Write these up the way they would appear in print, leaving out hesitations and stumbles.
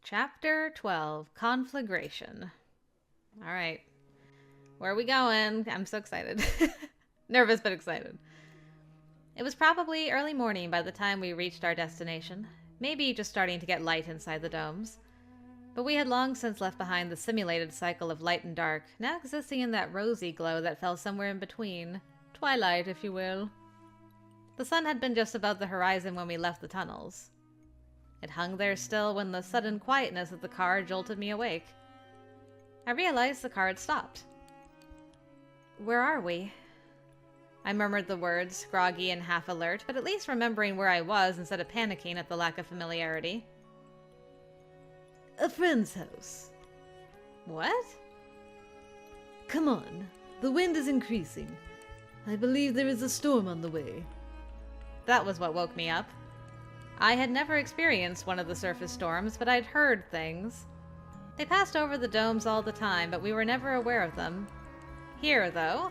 Chapter 12, Conflagration. Alright. Where are we going? I'm so excited. Nervous but excited. It was probably early morning by the time we reached our destination. Maybe just starting to get light inside the domes. But we had long since left behind the simulated cycle of light and dark, now existing in that rosy glow that fell somewhere in between. Twilight, if you will. The sun had been just above the horizon when we left the tunnels. It hung there still when the sudden quietness of the car jolted me awake. I realized the car had stopped. Where are we? I murmured the words, groggy and half alert, but at least remembering where I was instead of panicking at the lack of familiarity. A friend's house. What? Come on. The wind is increasing. I believe there is a storm on the way. That was what woke me up. I had never experienced one of the surface storms, but I'd heard things. They passed over the domes all the time, but we were never aware of them. Here, though,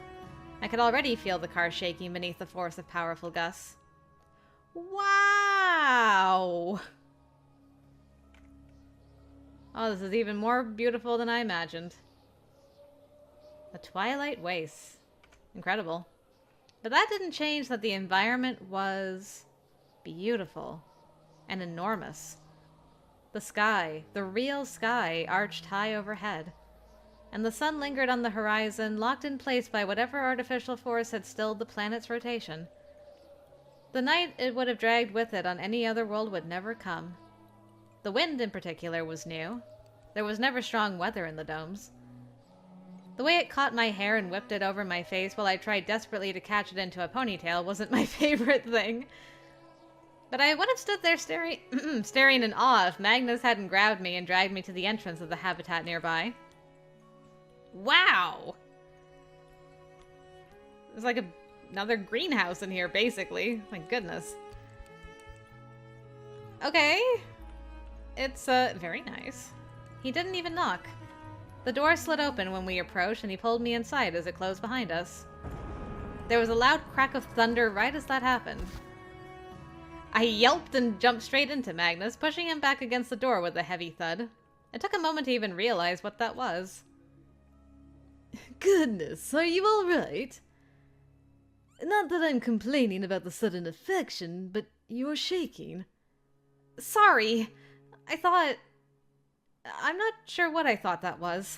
I could already feel the car shaking beneath the force of powerful gusts. Wow! Oh, this is even more beautiful than I imagined. A twilight waste. Incredible. But that didn't change that the environment was beautiful and enormous. The sky, the real sky, arched high overhead, and the sun lingered on the horizon, locked in place by whatever artificial force had stilled the planet's rotation. The night it would have dragged with it on any other world would never come. The wind, in particular, was new. There was never strong weather in the domes. The way it caught my hair and whipped it over my face while I tried desperately to catch it into a ponytail wasn't my favorite thing. But I would have stood there staring in awe if Magnus hadn't grabbed me and dragged me to the entrance of the habitat nearby. Wow! There's like another greenhouse in here, basically. My goodness. Okay. It's, very nice. He didn't even knock. The door slid open when we approached, and he pulled me inside as it closed behind us. There was a loud crack of thunder right as that happened. I yelped and jumped straight into Magnus, pushing him back against the door with a heavy thud. It took a moment to even realize what that was. Goodness, are you all right? Not that I'm complaining about the sudden affection, but you're shaking. Sorry. I'm not sure what I thought that was.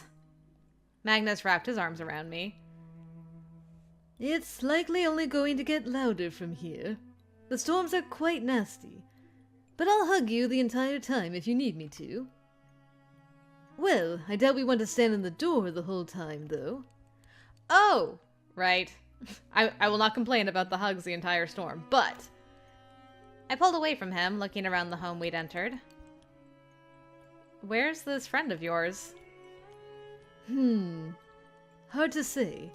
Magnus wrapped his arms around me. It's likely only going to get louder from here. The storms are quite nasty, but I'll hug you the entire time if you need me to. Well, I doubt we want to stand in the door the whole time, though. Oh, right. I will not complain about the hugs the entire storm, but... I pulled away from him, looking around the home we'd entered. Where's this friend of yours? Hard to say.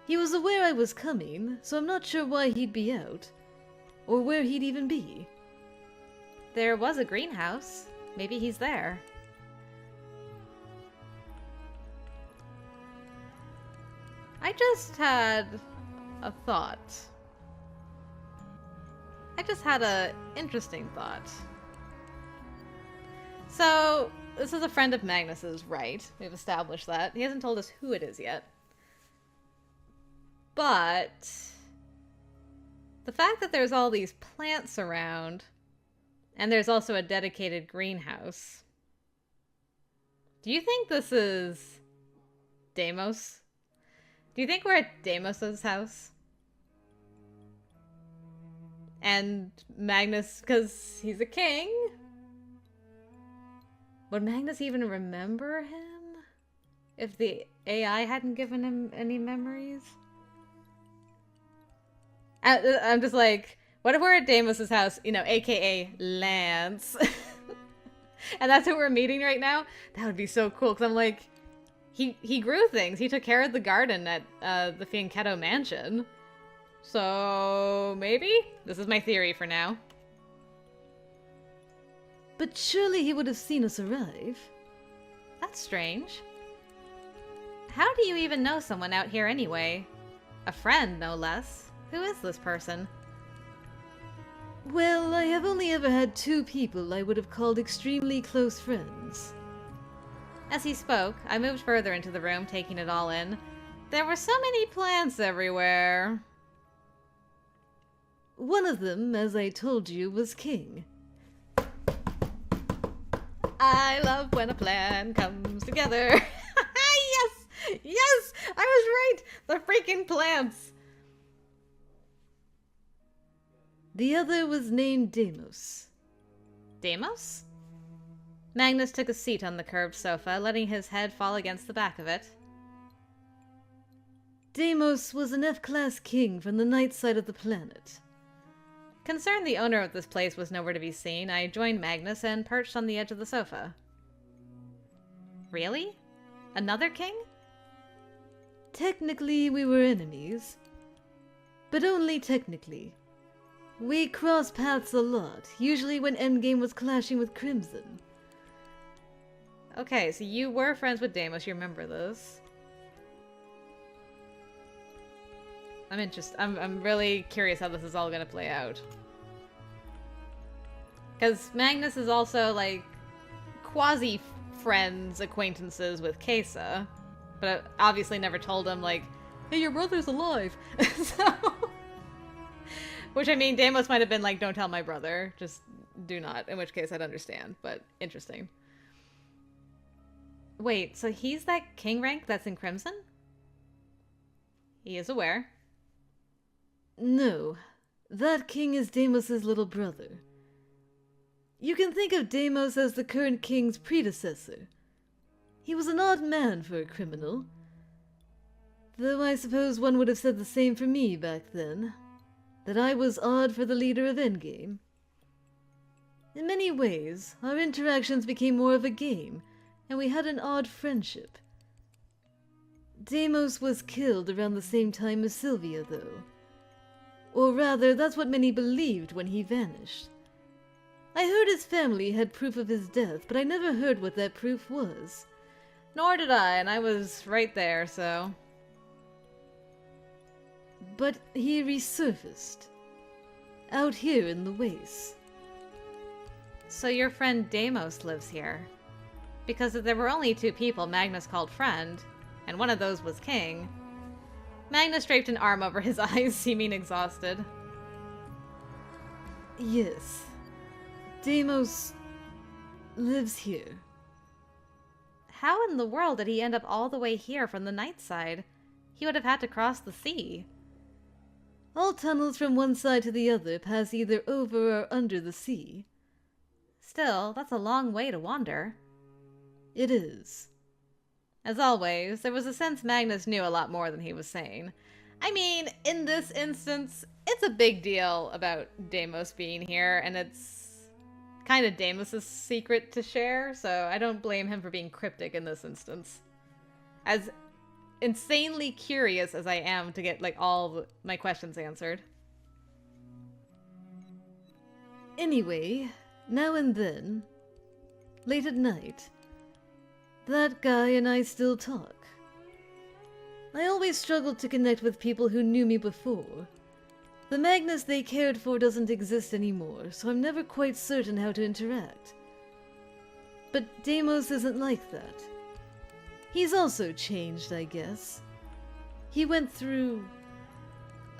He was aware I was coming, so I'm not sure why he'd be out. Or where he'd even be. There was a greenhouse. Maybe he's there. I just had a thought. I just had an interesting thought. So, this is a friend of Magnus's, right? We've established that. He hasn't told us who it is yet. But the fact that there's all these plants around, and there's also a dedicated greenhouse. Do you think this is Deimos? Do you think we're at Deimos's house? And Magnus, because he's a king? Would Magnus even remember him? If the AI hadn't given him any memories? I'm just like, what if we're at Deimos's house, you know, aka Lance? And that's who we're meeting right now? That would be so cool, because I'm like, he grew things. He took care of the garden at the Fianchetto mansion. So, maybe? This is my theory for now. But surely he would have seen us arrive. That's strange. How do you even know someone out here anyway? A friend, no less. Who is this person? Well, I have only ever had 2 people I would have called extremely close friends. As he spoke, I moved further into the room, taking it all in. There were so many plants everywhere. One of them, as I told you, was king. I love when a plan comes together. Yes! Yes! I was right! The freaking plants! The other was named Deimos. Deimos? Magnus took a seat on the curved sofa, letting his head fall against the back of it. Deimos was an F-class king from the night side of the planet. Concerned the owner of this place was nowhere to be seen, I joined Magnus and perched on the edge of the sofa. Really? Another king? Technically, we were enemies. But only technically. We crossed paths a lot, usually when Endgame was clashing with Crimson. Okay, so you were friends with Deimos, you remember this. I'm really curious how this is all gonna play out. Because Magnus is also, like, quasi-friends, acquaintances with Kesa. But I obviously never told him, like, hey, your brother's alive! So... Which, I mean, Deimos might have been like, don't tell my brother. Just do not. In which case, I'd understand. But, interesting. Wait, so he's that king rank that's in Crimson? He is aware. No. That king is Deimos' little brother. You can think of Deimos as the current king's predecessor. He was an odd man for a criminal. Though I suppose one would have said the same for me back then. That I was odd for the leader of Endgame. In many ways, our interactions became more of a game, and we had an odd friendship. Deimos was killed around the same time as Sylvia, though. Or rather, that's what many believed when he vanished. I heard his family had proof of his death, but I never heard what that proof was. Nor did I, and I was right there, so... But he resurfaced. Out here in the wastes. So your friend Deimos lives here. Because if there were only 2 people Magnus called friend, and one of those was king... Magnus draped an arm over his eyes, seeming exhausted. Yes. Deimos lives here. How in the world did he end up all the way here from the night side? He would have had to cross the sea. All tunnels from one side to the other pass either over or under the sea. Still, that's a long way to wander. It is. As always, there was a sense Magnus knew a lot more than he was saying. I mean, in this instance, it's a big deal about Deimos being here, and it's kind of Deimos' secret to share, so I don't blame him for being cryptic in this instance. As insanely curious as I am to get, like, all my questions answered. Anyway, now and then, late at night, that guy and I still talk. I always struggled to connect with people who knew me before. The Magnus they cared for doesn't exist anymore, so I'm never quite certain how to interact. But Deimos isn't like that. He's also changed, I guess. He went through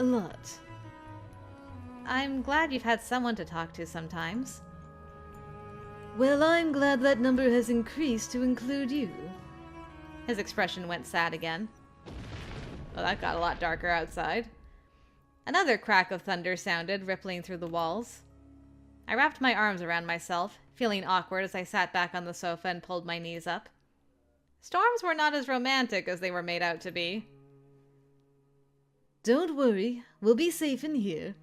a lot. I'm glad you've had someone to talk to sometimes. Well, I'm glad that number has increased to include you. His expression went sad again. Well, that got a lot darker outside. Another crack of thunder sounded, rippling through the walls. I wrapped my arms around myself, feeling awkward as I sat back on the sofa and pulled my knees up. Storms were not as romantic as they were made out to be. Don't worry, we'll be safe in here.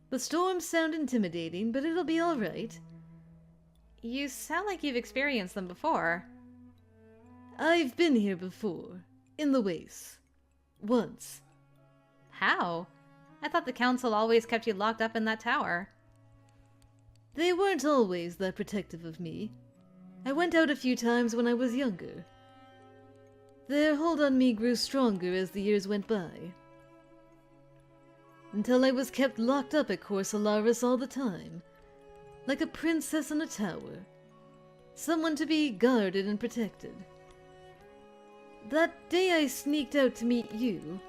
The storms sound intimidating, but it'll be all right. You sound like you've experienced them before. I've been here before, in the wastes. Once. How? I thought the council always kept you locked up in that tower. They weren't always that protective of me. I went out a few times when I was younger. Their hold on me grew stronger as the years went by. until I was kept locked up at Corsolaris all the time, like a princess in a tower, someone to be guarded and protected. That day I sneaked out to meet you.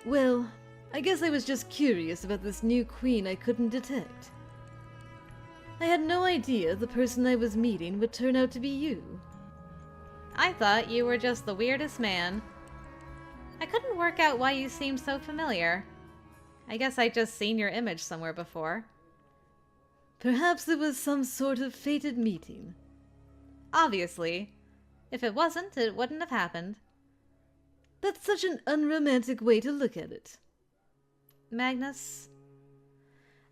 Well, I guess I was just curious about this new queen I couldn't detect. I had no idea the person I was meeting would turn out to be you. I thought you were just the weirdest man. I couldn't work out why you seemed so familiar. I guess I'd just seen your image somewhere before. Perhaps it was some sort of fated meeting. Obviously. If it wasn't, it wouldn't have happened. That's such an unromantic way to look at it. Magnus?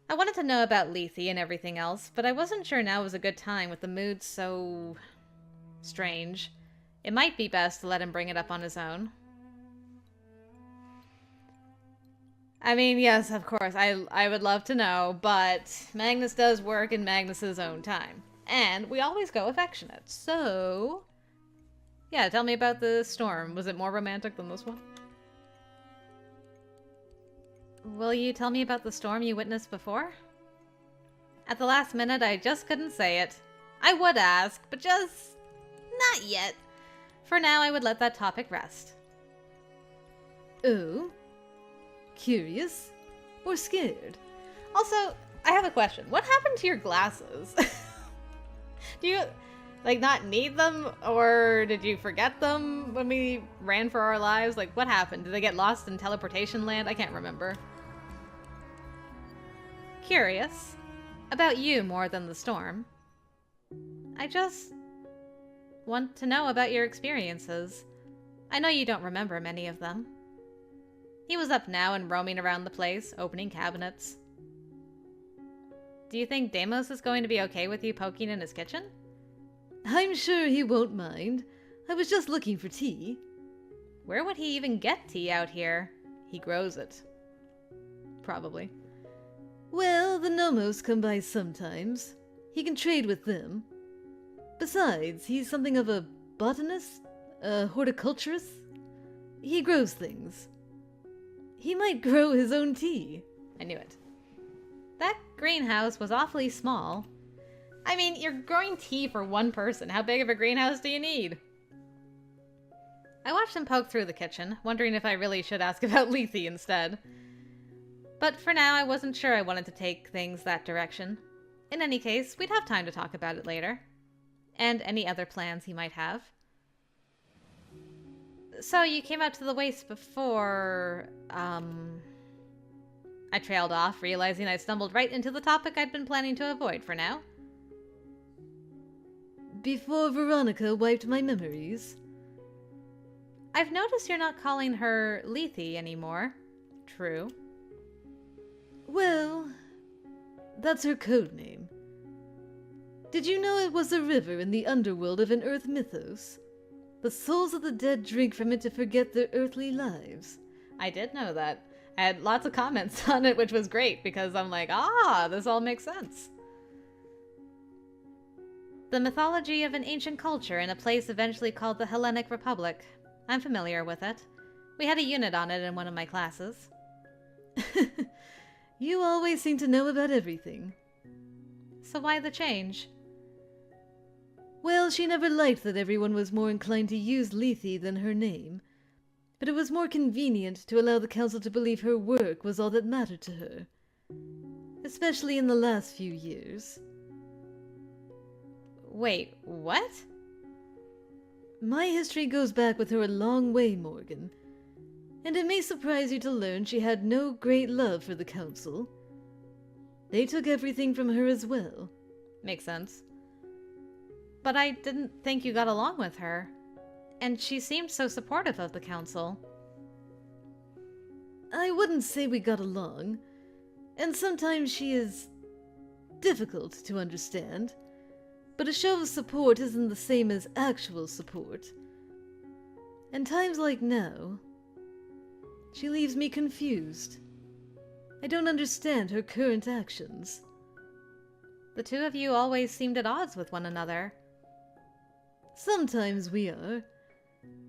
I wanted to know about Lethe and everything else, but I wasn't sure now was a good time with the mood so strange. It might be best to let him bring it up on his own. I mean, yes, of course, I would love to know, but Magnus does work in Magnus's own time. And we always go affectionate, so... Yeah, tell me about the storm. Was it more romantic than this one? Will you tell me about the storm you witnessed before? At the last minute, I just couldn't say it. I would ask, but just... not yet. For now, I would let that topic rest. Oh? Curious? Or scared? Also, I have a question. What happened to your glasses? Do you, like, not need them? Or did you forget them when we ran for our lives? Like, what happened? Did they get lost in teleportation land? I can't remember. Curious. About you more than the storm. I just want to know about your experiences. I know you don't remember many of them. He was up now and roaming around the place, opening cabinets. Do you think Deimos is going to be okay with you poking in his kitchen? I'm sure he won't mind. I was just looking for tea. Where would he even get tea out here? He grows it. Probably. Well, the Nomos come by sometimes. He can trade with them. Besides, he's something of a botanist? A horticulturist? He grows things. He might grow his own tea. I knew it. That greenhouse was awfully small. I mean, you're growing tea for one person. How big of a greenhouse do you need? I watched him poke through the kitchen, wondering if I really should ask about Lethe instead. But for now, I wasn't sure I wanted to take things that direction. In any case, we'd have time to talk about it later. And any other plans he might have. So, you came out to the waste before, I trailed off, realizing I stumbled right into the topic I'd been planning to avoid for now. Before Veronica wiped my memories. I've noticed you're not calling her Lethe anymore. True. Well, that's her code name. Did you know it was a river in the underworld of an Earth mythos? The souls of the dead drink from it to forget their earthly lives. I did know that. I had lots of comments on it, which was great, because I'm like, this all makes sense. The mythology of an ancient culture in a place eventually called the Hellenic Republic. I'm familiar with it. We had a unit on it in one of my classes. You always seem to know about everything. So why the change? Well, she never liked that everyone was more inclined to use Lethe than her name. But it was more convenient to allow the council to believe her work was all that mattered to her. Especially in the last few years. Wait, what? My history goes back with her a long way, Morgan. And it may surprise you to learn she had no great love for the council. They took everything from her as well. Makes sense. But I didn't think you got along with her. And she seemed so supportive of the council. I wouldn't say we got along. And sometimes she is difficult to understand. But a show of support isn't the same as actual support. And times like now, she leaves me confused. I don't understand her current actions. The two of you always seemed at odds with one another. Sometimes we are,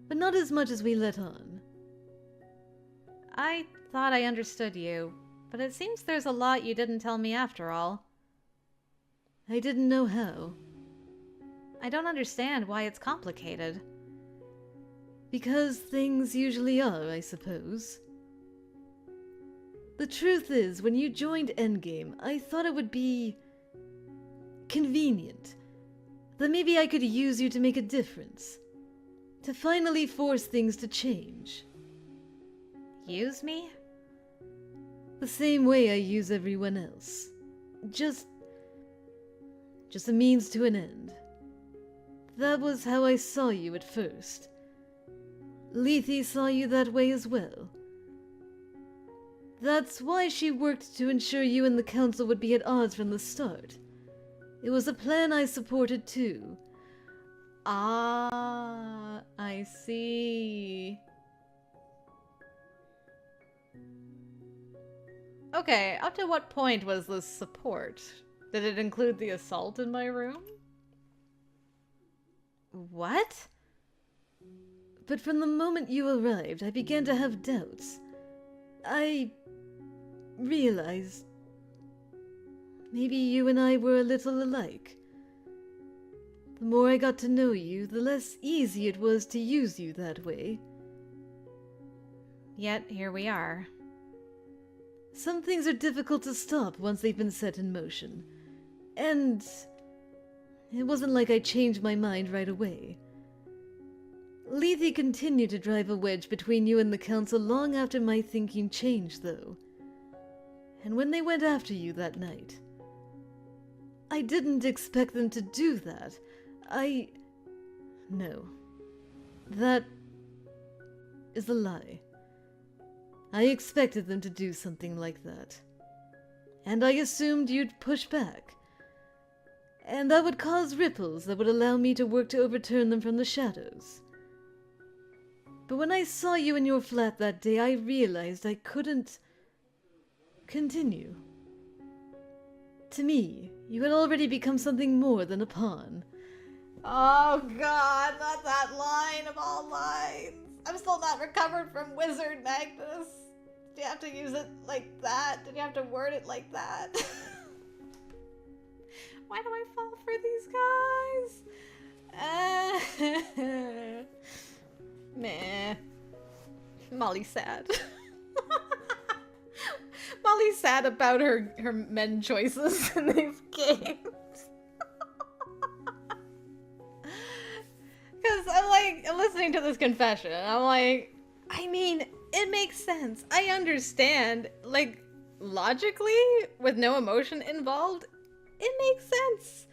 but not as much as we let on. I thought I understood you, but it seems there's a lot you didn't tell me after all. I didn't know how. I don't understand why it's complicated. Because things usually are, I suppose. The truth is, when you joined Endgame, I thought it would be convenient. That maybe I could use you to make a difference. To finally force things to change. Use me? The same way I use everyone else. Just a means to an end. That was how I saw you at first. Lethe saw you that way as well. That's why she worked to ensure you and the Council would be at odds from the start. It was a plan I supported too. Ah, I see. Okay, up to what point was this support? Did it include the assault in my room? What? But from the moment you arrived, I began to have doubts. I realized maybe you and I were a little alike. The more I got to know you, the less easy it was to use you that way. Yet here we are. Some things are difficult to stop once they've been set in motion. And it wasn't like I changed my mind right away. Lethe continued to drive a wedge between you and the Council long after my thinking changed, though. And when they went after you that night, I didn't expect them to do that. No. That is a lie. I expected them to do something like that. And I assumed you'd push back. And that would cause ripples that would allow me to work to overturn them from the shadows. But when I saw you in your flat that day, I realized I couldn't continue. To me, you had already become something more than a pawn. Oh god, not that line of all lines. I'm still not recovered from Wizard Magnus. Did you have to use it like that? Did you have to word it like that? Why do I fall for these guys? Meh. Molly's sad. Molly's sad about her men choices in these games. Because I'm listening to this confession, and I'm like, I mean, it makes sense. I understand, like, logically, with no emotion involved, it makes sense.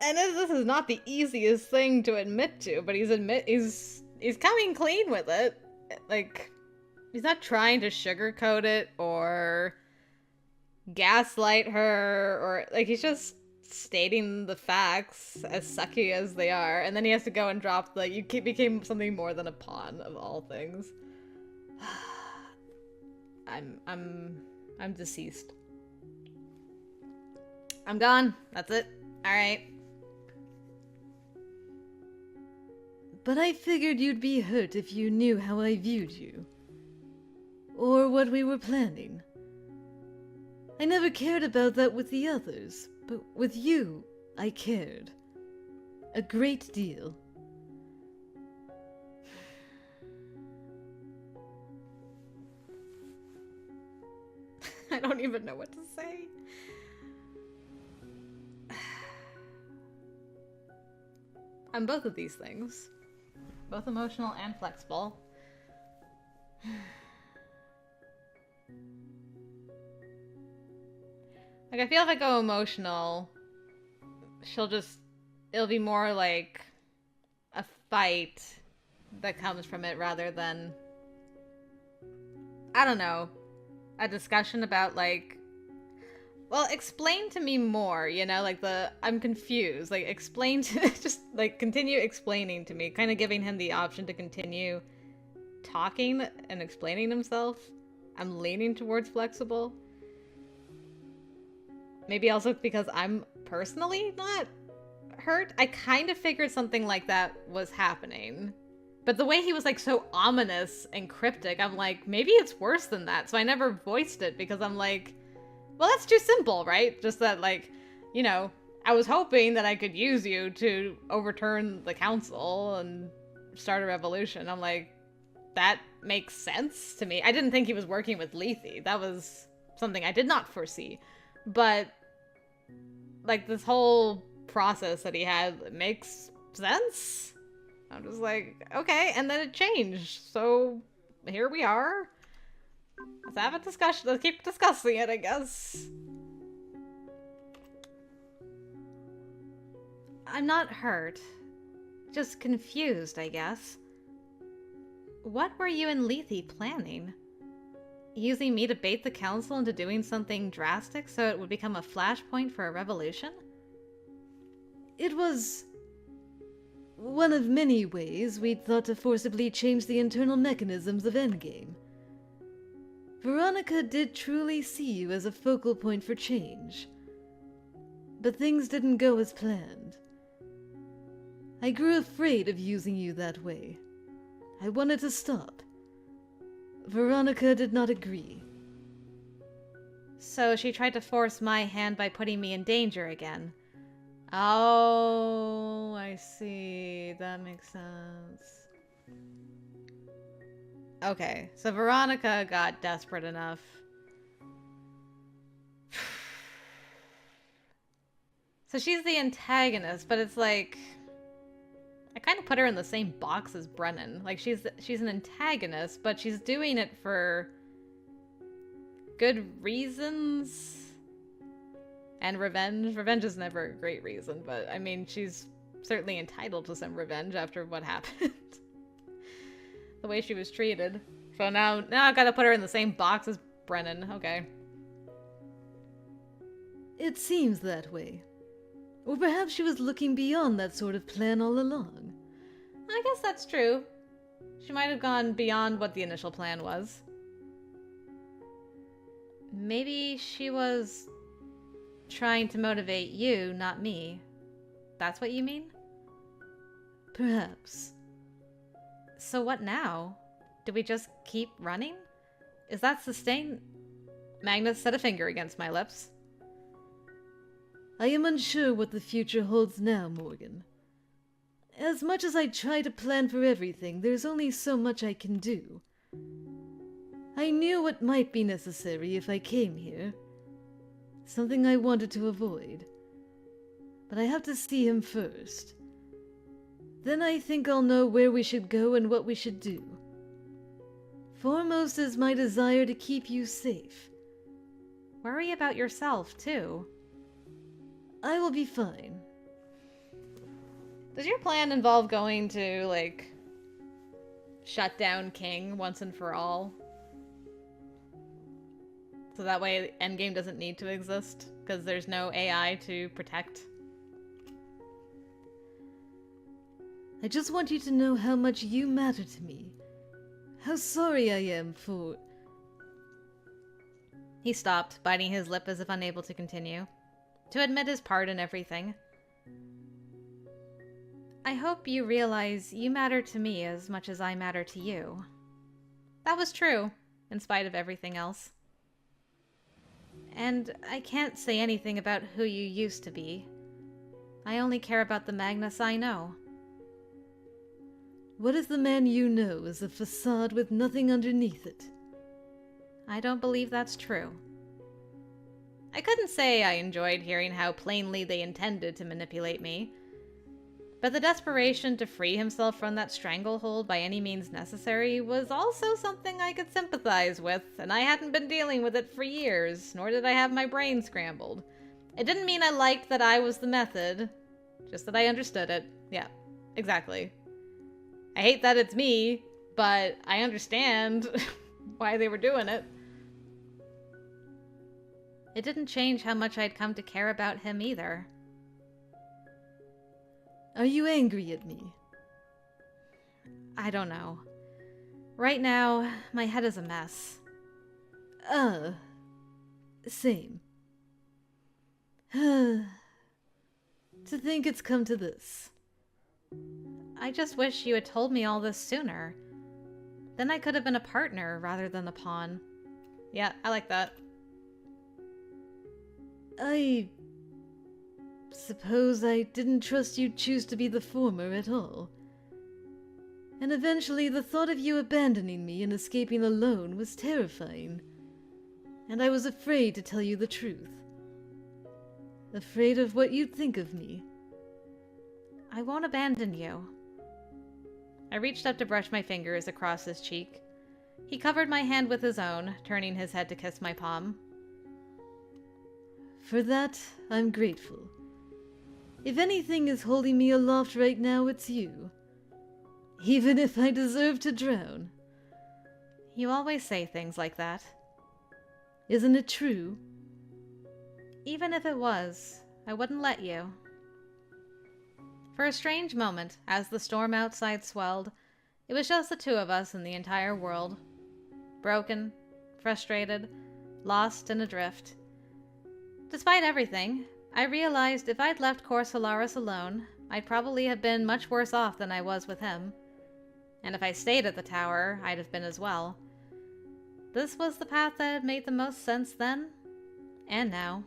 And this is not the easiest thing to admit to, but he's coming clean with it. Like, he's not trying to sugarcoat it or gaslight her, or, like, he's just stating the facts as sucky as they are, and then he has to go and drop the you became something more than a pawn of all things. I'm deceased. I'm gone. That's it. Alright. But I figured you'd be hurt if you knew how I viewed you. Or what we were planning. I never cared about that with the others, but with you, I cared. A great deal. I don't even know what to say. I'm both of these things. Both emotional and flexible. Like, I feel if I go emotional, it'll be more like a fight that comes from it rather than, I don't know, a discussion about, like, well, explain to me more, you know, like I'm confused, like, explain to, just, like, continue explaining to me, kind of giving him the option to continue talking and explaining himself. I'm leaning towards flexible. Maybe also because I'm personally not hurt. I kind of figured something like that was happening. But the way he was like so ominous and cryptic, I'm like, maybe it's worse than that. So I never voiced it because I'm like, well, that's too simple, right? Just that, like, you know, I was hoping that I could use you to overturn the council and start a revolution. I'm like, that makes sense to me. I didn't think he was working with Lethe. That was something I did not foresee. But, like, this whole process that he had makes sense. I'm just like, okay, and then it changed. So, here we are. Let's have a discussion. Let's keep discussing it, I guess. I'm not hurt. Just confused, I guess. What were you and Lethe planning? Using me to bait the council into doing something drastic so it would become a flashpoint for a revolution? It was one of many ways we'd thought to forcibly change the internal mechanisms of Endgame. Veronica did truly see you as a focal point for change. But things didn't go as planned. I grew afraid of using you that way. I wanted to stop. Veronica did not agree. So she tried to force my hand by putting me in danger again. Oh, I see. That makes sense. Okay, so Veronica got desperate enough. So she's the antagonist, but it's like, I kind of put her in the same box as Brennan. Like, she's an antagonist, but she's doing it for good reasons. And revenge. Revenge is never a great reason, but I mean, she's certainly entitled to some revenge after what happened. The way she was treated. So now I've got to put her in the same box as Brennan. Okay. It seems that way. Or perhaps she was looking beyond that sort of plan all along. I guess that's true. She might have gone beyond what the initial plan was. Maybe she was trying to motivate you, not me. That's what you mean? Perhaps. So what now? Do we just keep running? Is that sustain? Magnus set a finger against my lips. I am unsure what the future holds now, Morgan. As much as I try to plan for everything, there's only so much I can do. I knew what might be necessary if I came here. Something I wanted to avoid. But I have to see him first. Then I think I'll know where we should go and what we should do. Foremost is my desire to keep you safe. Worry about yourself, too. I will be fine. Does your plan involve going to, like, shut down King once and for all? So that way Endgame doesn't need to exist? Because there's no AI to protect? I just want you to know how much you matter to me. How sorry I am for... He stopped, biting his lip as if unable to continue. To admit his part in everything. I hope you realize you matter to me as much as I matter to you. That was true, in spite of everything else. And I can't say anything about who you used to be. I only care about the Magnus I know. What if the man you know is a facade with nothing underneath it? I don't believe that's true. I couldn't say I enjoyed hearing how plainly they intended to manipulate me. But the desperation to free himself from that stranglehold by any means necessary was also something I could sympathize with, and I hadn't been dealing with it for years, nor did I have my brain scrambled. It didn't mean I liked that I was the method, just that I understood it. Yeah, exactly. I hate that it's me, but I understand why they were doing it. It didn't change how much I'd come to care about him either. Are you angry at me? I don't know. Right now, my head is a mess. Same. To think it's come to this. I just wish you had told me all this sooner. Then I could have been a partner rather than a pawn. Yeah, I like that. I suppose I didn't trust you'd choose to be the former at all. And eventually the thought of you abandoning me and escaping alone was terrifying. And I was afraid to tell you the truth. Afraid of what you'd think of me. I won't abandon you. I reached up to brush my fingers across his cheek. He covered my hand with his own, turning his head to kiss my palm. For that, I'm grateful. If anything is holding me aloft right now, it's you. Even if I deserve to drown. You always say things like that. Isn't it true? Even if it was, I wouldn't let you. For a strange moment, as the storm outside swelled, it was just the two of us in the entire world. Broken, frustrated, lost and adrift. Despite everything, I realized if I'd left Cor Solaris alone, I'd probably have been much worse off than I was with him. And if I stayed at the tower, I'd have been as well. This was the path that had made the most sense then, and now.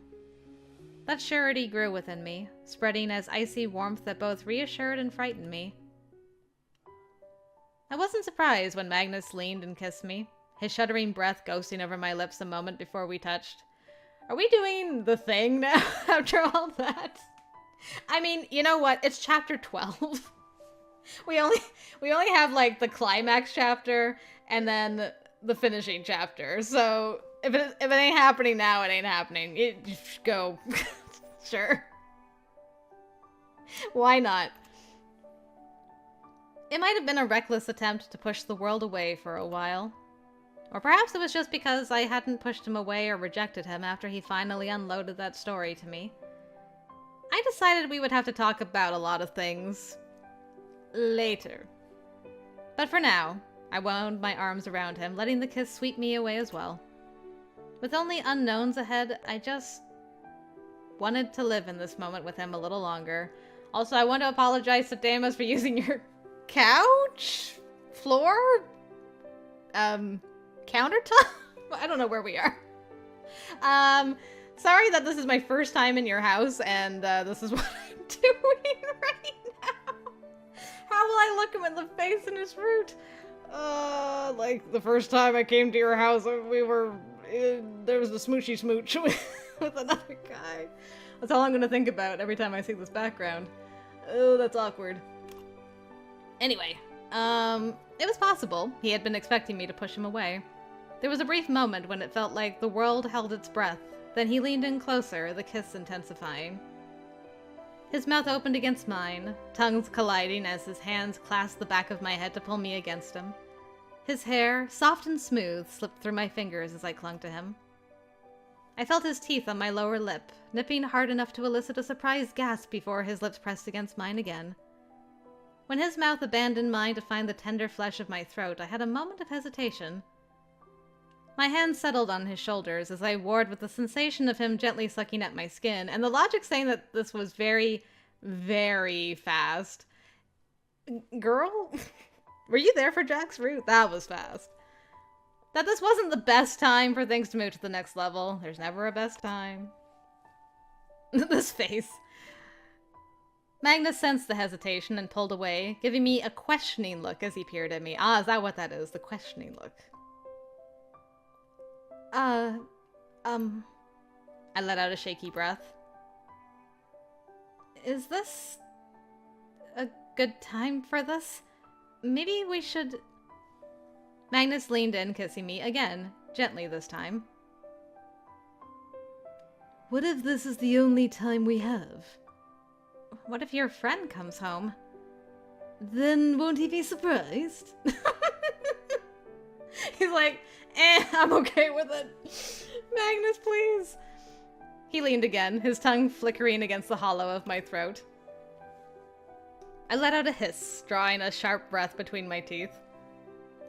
That surety grew within me, spreading as icy warmth that both reassured and frightened me. I wasn't surprised when Magnus leaned and kissed me, his shuddering breath ghosting over my lips a moment before we touched. Are we doing the thing now after all that? I mean, you know what? It's chapter 12. We only have like the climax chapter and then the finishing chapter. So if it ain't happening now, it ain't happening. Just go. Sure. Why not? It might have been a reckless attempt to push the world away for a while. Or perhaps it was just because I hadn't pushed him away or rejected him after he finally unloaded that story to me. I decided we would have to talk about a lot of things later. But for now, I wound my arms around him, letting the kiss sweep me away as well. With only unknowns ahead, I just wanted to live in this moment with him a little longer. Also, I want to apologize to Damas for using your couch? Floor? Countertop? I don't know where we are. Sorry that this is my first time in your house and this is what I'm doing right now. How will I look him in the face in his fruit? Like the first time I came to your house, there was a smoochy smooch with another guy. That's all I'm gonna think about every time I see this background. Oh, that's awkward. Anyway, it was possible he had been expecting me to push him away. There was a brief moment when it felt like the world held its breath, then he leaned in closer, the kiss intensifying. His mouth opened against mine, tongues colliding as his hands clasped the back of my head to pull me against him. His hair, soft and smooth, slipped through my fingers as I clung to him. I felt his teeth on my lower lip, nipping hard enough to elicit a surprised gasp before his lips pressed against mine again. When his mouth abandoned mine to find the tender flesh of my throat, I had a moment of hesitation. My hand settled on his shoulders as I warred with the sensation of him gently sucking at my skin, and the logic saying that this was very, very fast. Girl? Were you there for Jack's root? That was fast. That this wasn't the best time for things to move to the next level. There's never a best time. This face. Magnus sensed the hesitation and pulled away, giving me a questioning look as he peered at me. Ah, is that what that is? The questioning look. I let out a shaky breath. Is this a good time for this? Maybe we should... Magnus leaned in, kissing me again, gently this time. What if this is the only time we have? What if your friend comes home? Then won't he be surprised? He's like, I'm okay with it. Magnus, please. He leaned again, his tongue flickering against the hollow of my throat. I let out a hiss, drawing a sharp breath between my teeth.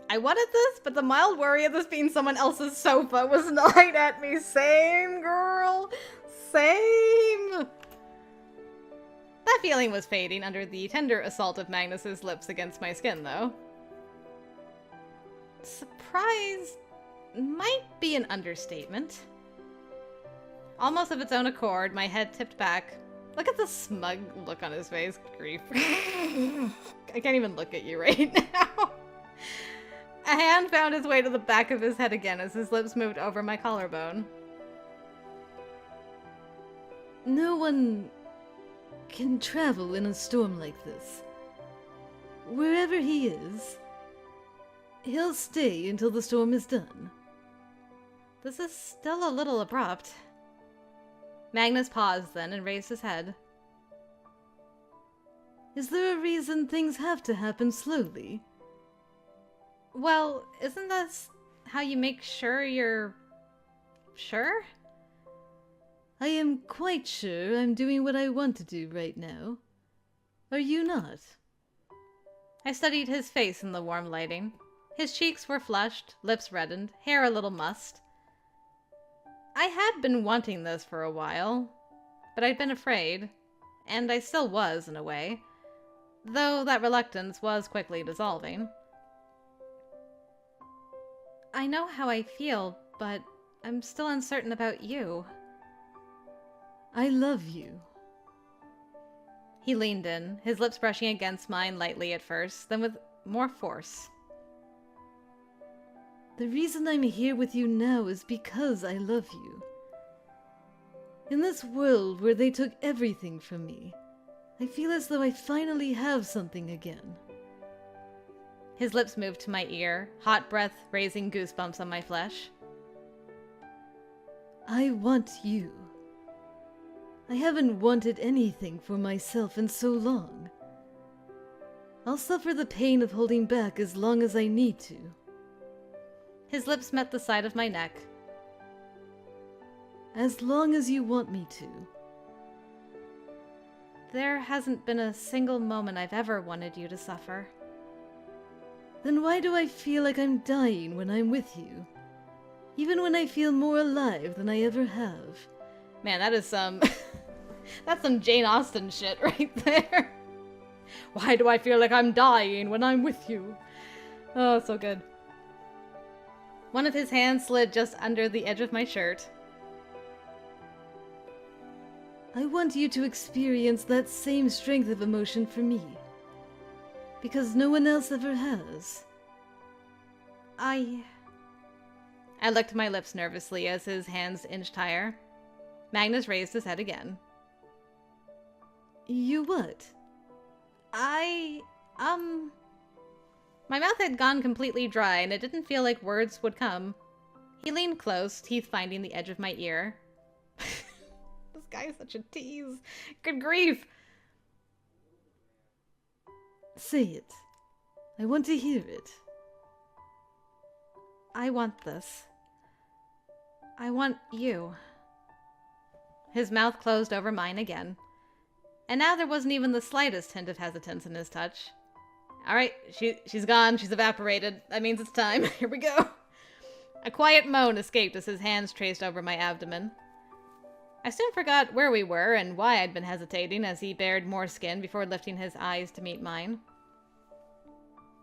I wanted this, but the mild worry of this being someone else's sofa was gnawing at me. Same, girl. Same. The That feeling was fading under the tender assault of Magnus's lips against my skin, though. Surprise might be an understatement. Almost of its own accord, my head tipped back. Look at the smug look on his face. Grief. I can't even look at you right now. A hand found its way to the back of his head again as his lips moved over my collarbone. No one can travel in a storm like this. Wherever he is, he'll stay until the storm is done. This is still a little abrupt. Magnus paused then and raised his head. Is there a reason things have to happen slowly? Well, isn't that how you make sure you're... sure? I am quite sure I'm doing what I want to do right now. Are you not? I studied his face in the warm lighting. His cheeks were flushed, lips reddened, hair a little mussed. I had been wanting this for a while, but I'd been afraid, and I still was in a way, though that reluctance was quickly dissolving. I know how I feel, but I'm still uncertain about you. I love you. He leaned in, his lips brushing against mine lightly at first, then with more force. The reason I'm here with you now is because I love you. In this world where they took everything from me, I feel as though I finally have something again. His lips moved to my ear, hot breath raising goosebumps on my flesh. I want you. I haven't wanted anything for myself in so long. I'll suffer the pain of holding back as long as I need to. His lips met the side of my neck. As long as you want me to. There hasn't been a single moment I've ever wanted you to suffer. Then why do I feel like I'm dying when I'm with you? Even when I feel more alive than I ever have. Man, that is some... that's some Jane Austen shit right there. Why do I feel like I'm dying when I'm with you? Oh, so good. One of his hands slid just under the edge of my shirt. I want you to experience that same strength of emotion for me. Because no one else ever has. I licked my lips nervously as his hands inched higher. Magnus raised his head again. You what? My mouth had gone completely dry, and it didn't feel like words would come. He leaned close, teeth finding the edge of my ear. This guy is such a tease. Good grief. Say it. I want to hear it. I want this. I want you. His mouth closed over mine again. And now there wasn't even the slightest hint of hesitance in his touch. All right, she's gone. She's evaporated. That means it's time. Here we go. A quiet moan escaped as his hands traced over my abdomen. I soon forgot where we were and why I'd been hesitating as he bared more skin before lifting his eyes to meet mine.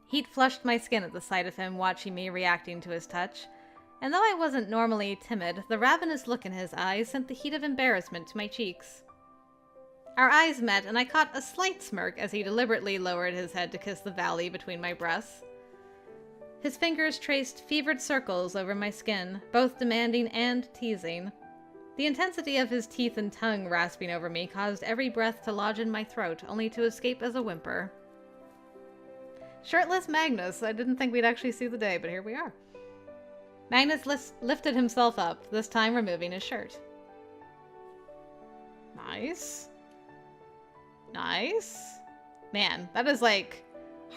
Heat flushed my skin at the sight of him watching me reacting to his touch, and though I wasn't normally timid, the ravenous look in his eyes sent the heat of embarrassment to my cheeks. Our eyes met, and I caught a slight smirk as he deliberately lowered his head to kiss the valley between my breasts. His fingers traced fevered circles over my skin, both demanding and teasing. The intensity of his teeth and tongue rasping over me caused every breath to lodge in my throat, only to escape as a whimper. Shirtless Magnus. I didn't think we'd actually see the day, but here we are. Magnus lifted himself up, this time removing his shirt. Nice. Nice. Man, that is like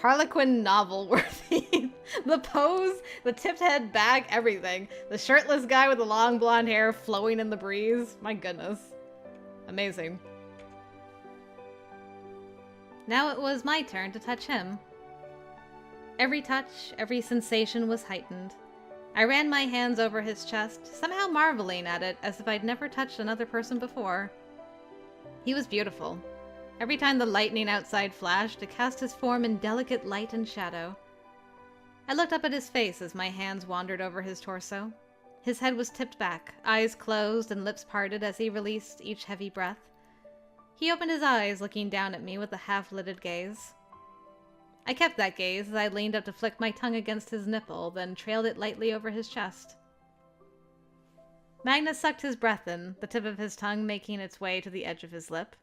Harlequin novel worthy. The pose, the tipped head back, everything. The shirtless guy with the long blonde hair flowing in the breeze. My goodness. Amazing. Now it was my turn to touch him. Every touch, every sensation was heightened. I ran my hands over his chest, somehow marveling at it as if I'd never touched another person before. He was beautiful. Every time the lightning outside flashed, it cast his form in delicate light and shadow. I looked up at his face as my hands wandered over his torso. His head was tipped back, eyes closed and lips parted as he released each heavy breath. He opened his eyes, looking down at me with a half-lidded gaze. I kept that gaze as I leaned up to flick my tongue against his nipple, then trailed it lightly over his chest. Magnus sucked his breath in, the tip of his tongue making its way to the edge of his lip.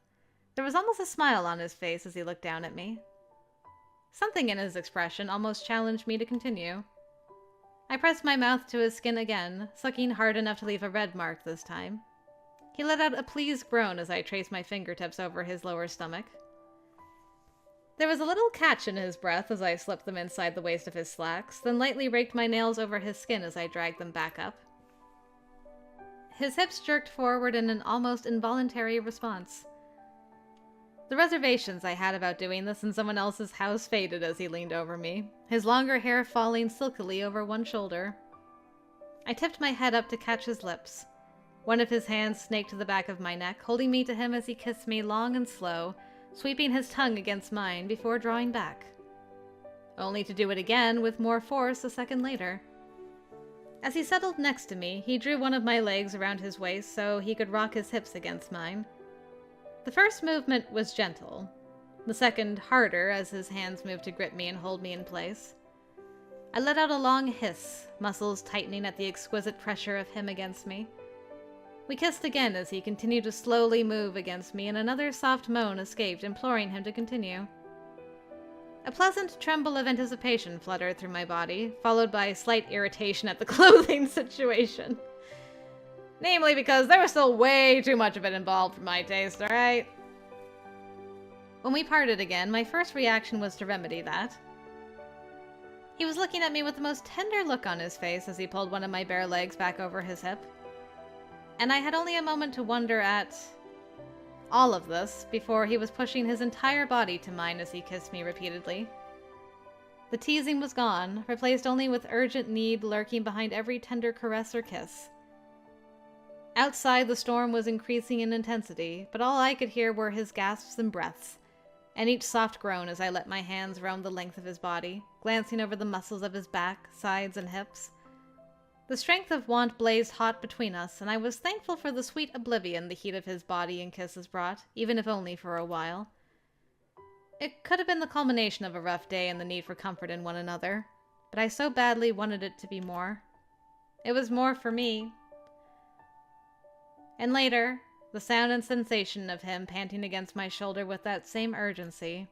There was almost a smile on his face as he looked down at me. Something in his expression almost challenged me to continue. I pressed my mouth to his skin again, sucking hard enough to leave a red mark this time. He let out a pleased groan as I traced my fingertips over his lower stomach. There was a little catch in his breath as I slipped them inside the waist of his slacks, then lightly raked my nails over his skin as I dragged them back up. His hips jerked forward in an almost involuntary response. The reservations I had about doing this in someone else's house faded as he leaned over me, his longer hair falling silkily over one shoulder. I tipped my head up to catch his lips. One of his hands snaked to the back of my neck, holding me to him as he kissed me long and slow, sweeping his tongue against mine before drawing back. Only to do it again with more force a second later. As he settled next to me, he drew one of my legs around his waist so he could rock his hips against mine. The first movement was gentle, the second harder as his hands moved to grip me and hold me in place. I let out a long hiss, muscles tightening at the exquisite pressure of him against me. We kissed again as he continued to slowly move against me, and another soft moan escaped, imploring him to continue. A pleasant tremble of anticipation fluttered through my body, followed by slight irritation at the clothing situation. Namely because there was still way too much of it involved for my taste, alright? When we parted again, my first reaction was to remedy that. He was looking at me with the most tender look on his face as he pulled one of my bare legs back over his hip. And I had only a moment to wonder at all of this before he was pushing his entire body to mine as he kissed me repeatedly. The teasing was gone, replaced only with urgent need lurking behind every tender caress or kiss. Outside, the storm was increasing in intensity, but all I could hear were his gasps and breaths, and each soft groan as I let my hands roam the length of his body, glancing over the muscles of his back, sides, and hips. The strength of want blazed hot between us, and I was thankful for the sweet oblivion the heat of his body and kisses brought, even if only for a while. It could have been the culmination of a rough day and the need for comfort in one another, but I so badly wanted it to be more. It was more for me. And later, the sound and sensation of him panting against my shoulder with that same urgency.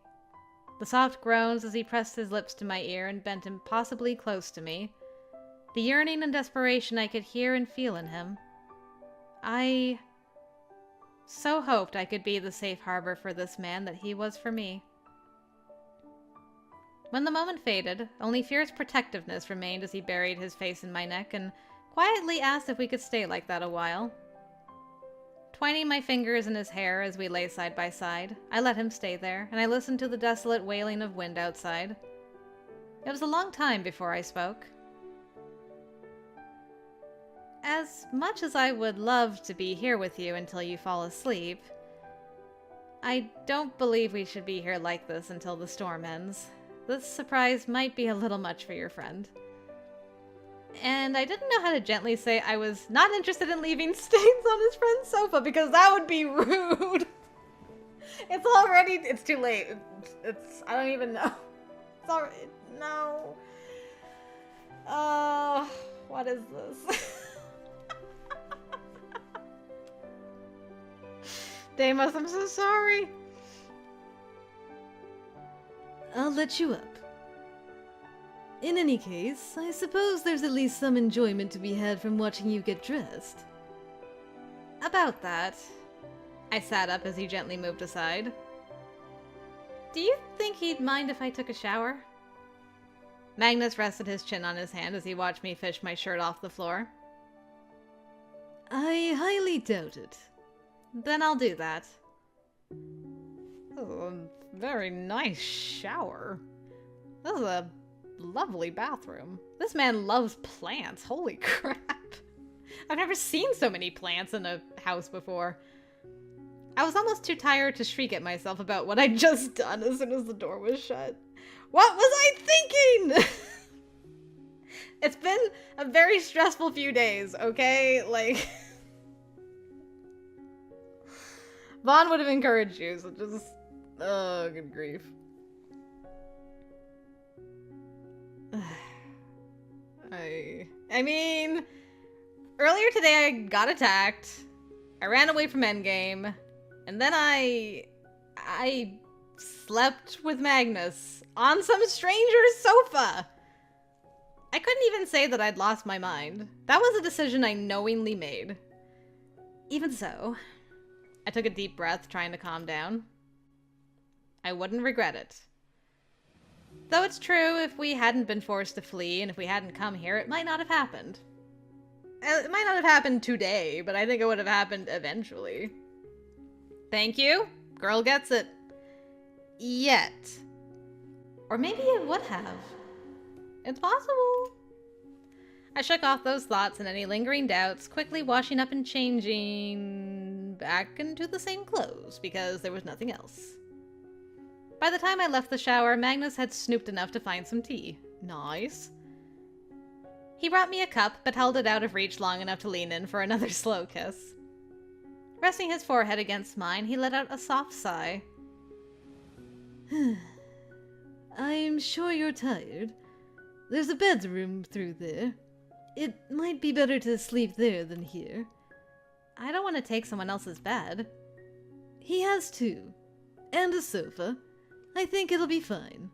The soft groans as he pressed his lips to my ear and bent impossibly close to me. The yearning and desperation I could hear and feel in him. I so hoped I could be the safe harbor for this man that he was for me. When the moment faded, only fierce protectiveness remained as he buried his face in my neck and quietly asked if we could stay like that a while. Twining my fingers in his hair as we lay side by side, I let him stay there, and I listened to the desolate wailing of wind outside. It was a long time before I spoke. As much as I would love to be here with you until you fall asleep, I don't believe we should be here like this until the storm ends. This surprise might be a little much for your friend. And I didn't know how to gently say I was not interested in leaving stains on his friend's sofa, because that would be rude. It's too late. I don't even know. It's already, no. What is this? Deimos, I'm so sorry. I'll let you up. In any case, I suppose there's at least some enjoyment to be had from watching you get dressed. About that. I sat up as he gently moved aside. Do you think he'd mind if I took a shower? Magnus rested his chin on his hand as he watched me fish my shirt off the floor. I highly doubt it. Then I'll do that. Oh, very nice shower. This is a lovely bathroom. This man loves plants. Holy crap. I've never seen so many plants in a house before. I was almost too tired to shriek at myself about what I'd just done as soon as the door was shut. What was I thinking? It's been a very stressful few days, okay? Like, Vaughn would have encouraged you, so just, oh, good grief. I mean, earlier today I got attacked, I ran away from Endgame, and then I slept with Magnus on some stranger's sofa. I couldn't even say that I'd lost my mind. That was a decision I knowingly made. Even so, I took a deep breath, trying to calm down. I wouldn't regret it. Though it's true, if we hadn't been forced to flee, and if we hadn't come here, it might not have happened. It might not have happened today, but I think it would have happened eventually. Thank you. Girl gets it. Yet. Or maybe it would have. It's possible. I shook off those thoughts and any lingering doubts, quickly washing up and changing back into the same clothes, because there was nothing else. By the time I left the shower, Magnus had snooped enough to find some tea. Nice. He brought me a cup, but held it out of reach long enough to lean in for another slow kiss. Resting his forehead against mine, he let out a soft sigh. I'm sure you're tired. There's a bedroom through there. It might be better to sleep there than here. I don't want to take someone else's bed. He has two. And a sofa. I think it'll be fine.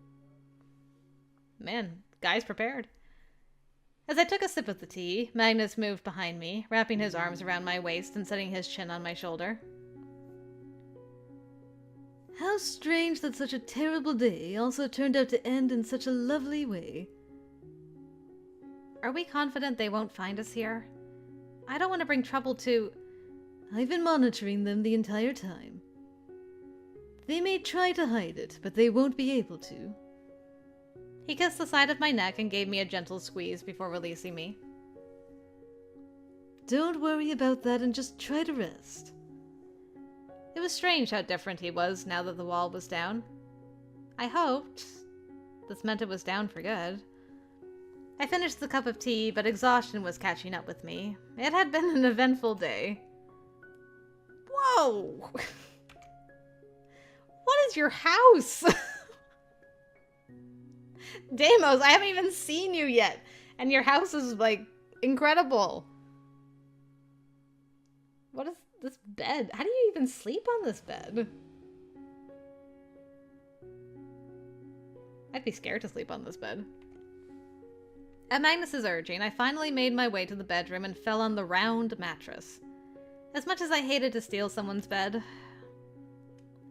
Man, guy's prepared. As I took a sip of the tea, Magnus moved behind me, wrapping his arms around my waist and setting his chin on my shoulder. How strange that such a terrible day also turned out to end in such a lovely way. Are we confident they won't find us here? I don't want to bring trouble to... I've been monitoring them the entire time. They may try to hide it, but they won't be able to. He kissed the side of my neck and gave me a gentle squeeze before releasing me. Don't worry about that and just try to rest. It was strange how different he was now that the wall was down. I hoped this meant it was down for good. I finished the cup of tea, but exhaustion was catching up with me. It had been an eventful day. Whoa! What is your house? Deimos, I haven't even seen you yet. And your house is, like, incredible. What is this bed? How do you even sleep on this bed? I'd be scared to sleep on this bed. At Magnus's urging, I finally made my way to the bedroom and fell on the round mattress. As much as I hated to steal someone's bed,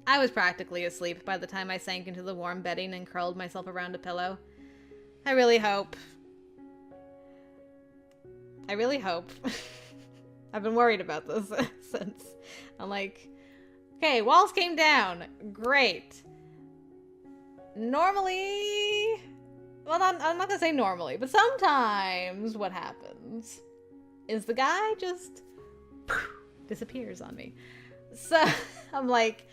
I was practically asleep by the time I sank into the warm bedding and curled myself around a pillow. I really hope. I've been worried about this since. I'm like, okay, walls came down. Great. Normally... Well, I'm not gonna say normally, but sometimes what happens is the guy just disappears on me. So I'm like,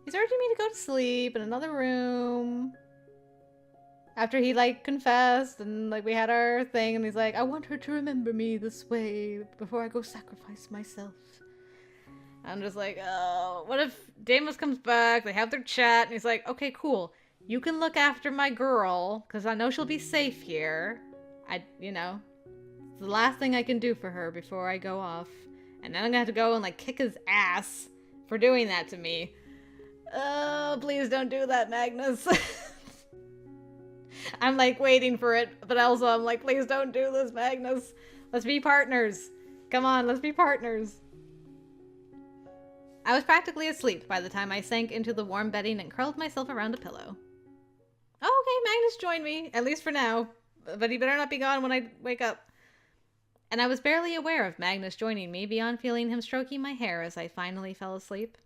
he's urging me to go to sleep in another room. After he, like, confessed and, like, we had our thing, and he's like, I want her to remember me this way before I go sacrifice myself. I'm just like, oh, what if Deimos comes back, they have their chat, and he's like, okay, cool. You can look after my girl, because I know she'll be safe here. You know, it's the last thing I can do for her before I go off. And then I'm gonna have to go and, like, kick his ass for doing that to me. Oh, please don't do that, Magnus. I'm, like, waiting for it, but also I'm like, please don't do this, Magnus. Let's be partners. Come on, let's be partners. I was practically asleep by the time I sank into the warm bedding and curled myself around a pillow. Oh, okay, Magnus joined me, at least for now. But he better not be gone when I wake up. And I was barely aware of Magnus joining me beyond feeling him stroking my hair as I finally fell asleep.